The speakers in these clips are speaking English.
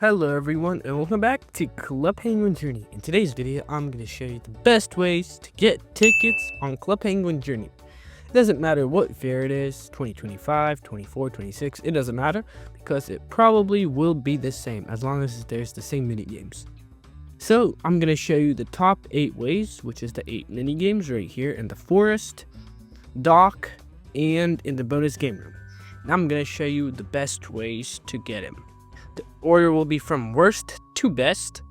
Hello everyone and welcome back to Club Penguin Journey. In today's video, I'm going to show you the best ways to get tickets on Club Penguin Journey. It doesn't matter what fair it is, 2025, 24, 26, it doesn't matter because it probably will be the same as long as there's the same mini games. So I'm going to show you the top 8 ways, which is the 8 mini games right here in the forest, dock, and in the bonus game room. Now I'm going to show you the best ways to get them. The order will be from worst to best,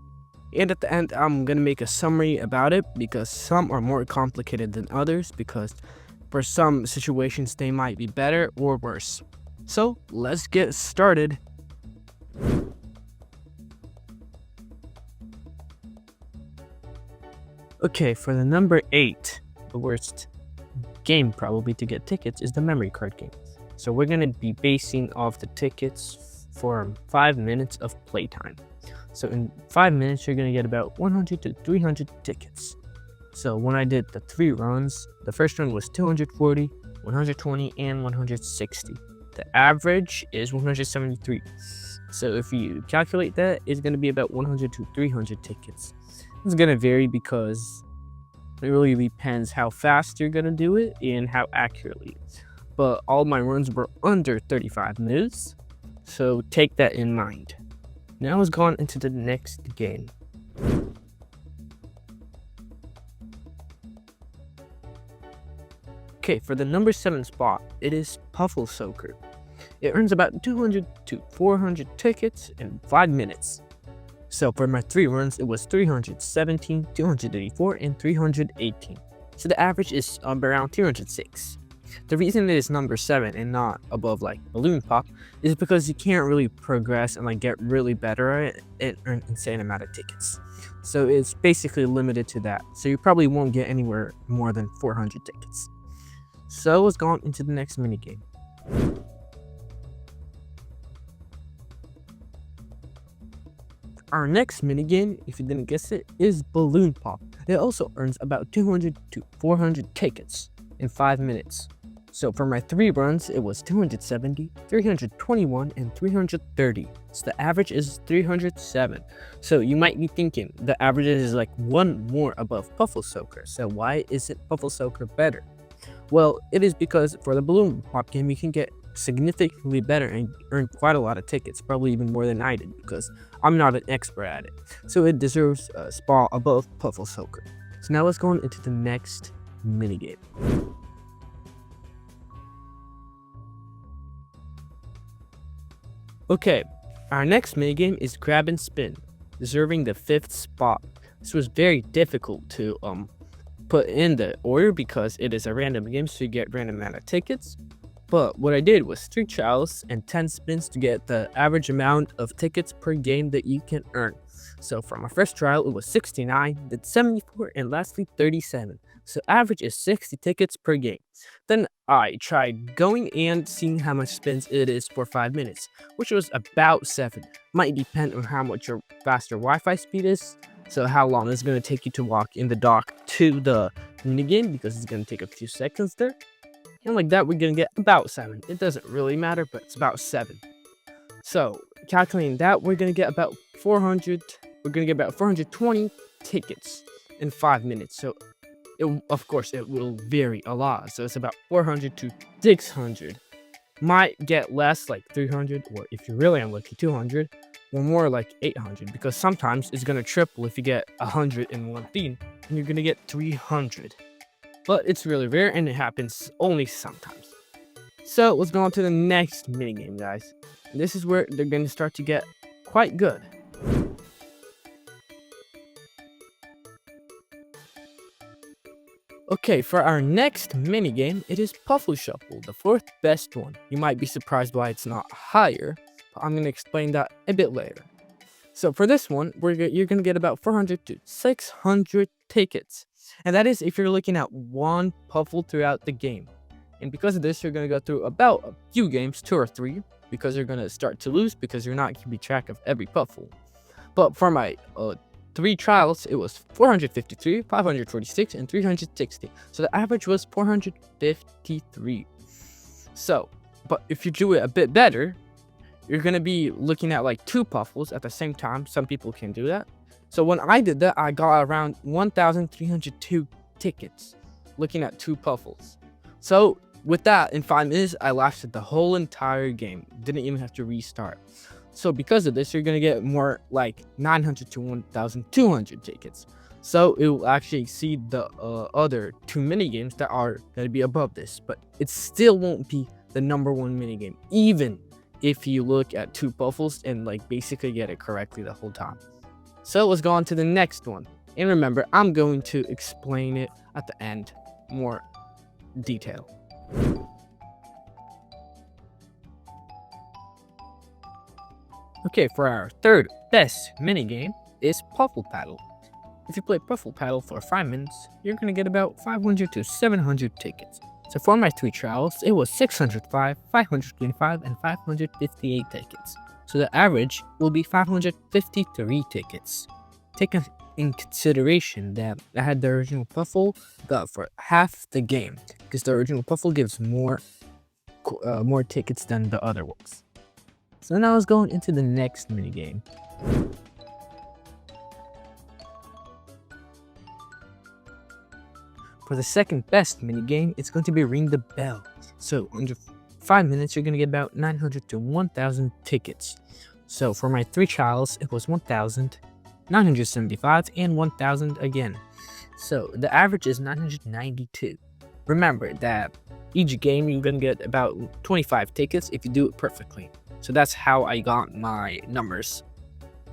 and at the end I'm gonna make a summary about it because some are more complicated than others, because for some situations they might be better or worse. So let's get started. Okay, for the number 8, the worst game probably to get tickets is the memory card game. So we're gonna be basing off the tickets for 5 minutes of playtime. So in 5 minutes, you're gonna get about 100 to 300 tickets. So when I did the 3 runs, the first run was 240, 120, and 160. The average is 173. So if you calculate that, it's gonna be about 100 to 300 tickets. It's gonna vary because it really depends how fast you're gonna do it and how accurately. But all my runs were under 35 minutes. So take that in mind. Now let's go on into the next game. Okay, for the number 7 spot, it is Puffle Soaker. It earns about 200 to 400 tickets in 5 minutes. So for my 3 runs, it was 317, 284, and 318. So the average is around 206. The reason it is number 7 and not above like Balloon Pop is because you can't really progress and like get really better at it and earn insane amount of tickets. So it's basically limited to that. So you probably won't get anywhere more than 400 tickets. So let's go on into the next minigame. Our next minigame, if you didn't guess it, is Balloon Pop. It also earns about 200 to 400 tickets in 5 minutes. So for my 3 runs, it was 270, 321, and 330. So the average is 307. So you might be thinking the average is like 1 more above Puffle Soaker. So why isn't Puffle Soaker better? Well, it is because for the Balloon Pop game, you can get significantly better and earn quite a lot of tickets, probably even more than I did because I'm not an expert at it. So it deserves a spot above Puffle Soaker. So now let's go on into the next minigame. Okay, our next minigame is Grab and Spin, deserving the 5th spot. This was very difficult to put in the order because it is a random game, so you get random amount of tickets. But what I did was 3 trials and 10 spins to get the average amount of tickets per game that you can earn. So for my first trial, it was 69, then 74, and lastly 37. So average is 60 tickets per game. Then I tried going and seeing how much spins it is for 5 minutes, which was about 7. Might depend on how much your faster Wi-Fi speed is, so how long it's going to take you to walk in the dock to the minigame, because it's going to take a few seconds there. And like that, we're going to get about 7. It doesn't really matter, but it's about 7. So calculating that, we're going to get about 400. We're going to get about 420 tickets in 5 minutes. So of course, it will vary a lot. So it's about 400 to 600. Might get less, like 300, or if you're really unlucky, 200, or more like 800, because sometimes it's going to triple if you get 100 in one theme, and you're going to get 300. But it's really rare, and it happens only sometimes. So let's go on to the next minigame, guys. This is where they're going to start to get quite good. Okay, for our next minigame, it is Puffle Shuffle, the 4th best one. You might be surprised why it's not higher, but I'm going to explain that a bit later. So for this one, you're going to get about 400 to 600 tickets. And that is if you're looking at one Puffle throughout the game. And because of this, you're going to go through about a few games, 2 or 3, because you're going to start to lose because you're not keeping track of every Puffle. But for my 3 trials, it was 453, 546, and 360. So the average was 453. So, but if you do it a bit better, you're gonna be looking at like 2 Puffles at the same time. Some people can do that. So when I did that, I got around 1,302 tickets looking at 2 Puffles. So with that, in 5 minutes, I lasted the whole entire game. Didn't even have to restart. So because of this, you're gonna get more like 900 to 1,200 tickets. So it will actually exceed the other 2 mini games that are gonna be above this, but it still won't be the #1 mini game, even if you look at 2 Puffles and like basically get it correctly the whole time. So let's go on to the next one. And remember, I'm going to explain it at the end, more detail. Okay, for our third best minigame is Puffle Paddle. If you play Puffle Paddle for 5 minutes, you're going to get about 500 to 700 tickets. So for my 3 trials, it was 605, 525, and 558 tickets. So the average will be 553 tickets. Take in consideration that I had the original Puffle got for half the game, because the original Puffle gives more tickets than the other ones. So now let's go into the next minigame. For the second best minigame, it's going to be Ring the Bell. So under 5 minutes, you're going to get about 900 to 1,000 tickets. So for my 3 trials, it was 1,000, 975, and 1,000 again. So the average is 992. Remember that each game you're going to get about 25 tickets if you do it perfectly. So that's how I got my numbers.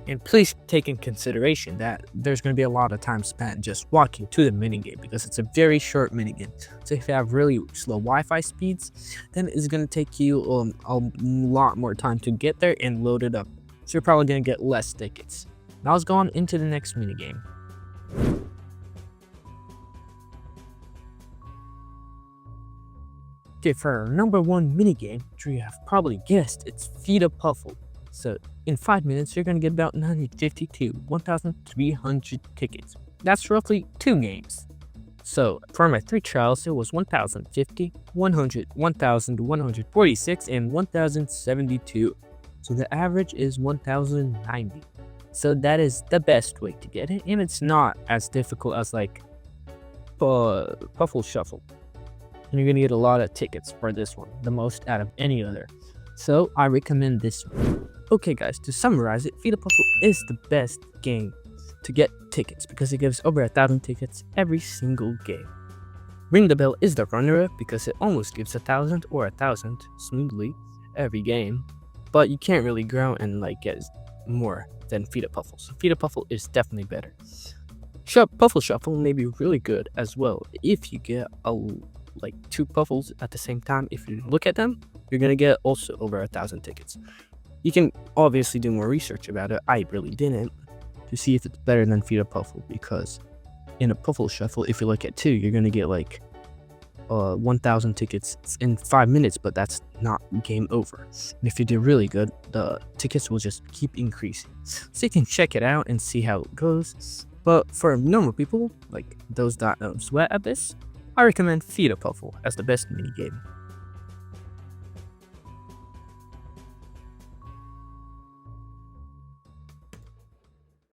And please take in consideration that there's going to be a lot of time spent just walking to the minigame because it's a very short minigame. So if you have really slow Wi-Fi speeds, then it's going to take you a lot more time to get there and load it up. So you're probably going to get less tickets. Now let's go on into the next minigame. Okay, for our #1 minigame, which you have probably guessed, it's Feed a Puffle. So in 5 minutes, you're going to get about 950 to 1,300 tickets. That's roughly 2 games. So for my 3 trials, it was 1,050, 100, 1,146, and 1,072. So the average is 1,090. So that is the best way to get it, and it's not as difficult as like Puffle Shuffle. And you're going to get a lot of tickets for this one, the most out of any other. So I recommend this one. Okay guys, to summarize it, Feed a Puffle is the best game to get tickets because it gives over 1,000 tickets every single game. Ring the Bell is the runner-up because it almost gives 1,000 or 1,000 smoothly every game, but you can't really grow and like get more than Feed a Puffle. So Feed a Puffle is definitely better. Puffle Shuffle may be really good as well if you get like 2 Puffles at the same time. If you look at them, you're gonna get also over 1,000 tickets. You can obviously do more research about it. I really didn't, to see if it's better than Feed a Puffle, because in a Puffle Shuffle, if you look at 2, you're gonna get like 1,000 tickets in 5 minutes, but that's not game over. And if you do really good, the tickets will just keep increasing. So you can check it out and see how it goes. But for normal people, like those that don't sweat at this, I recommend Feed a Puffle as the best minigame.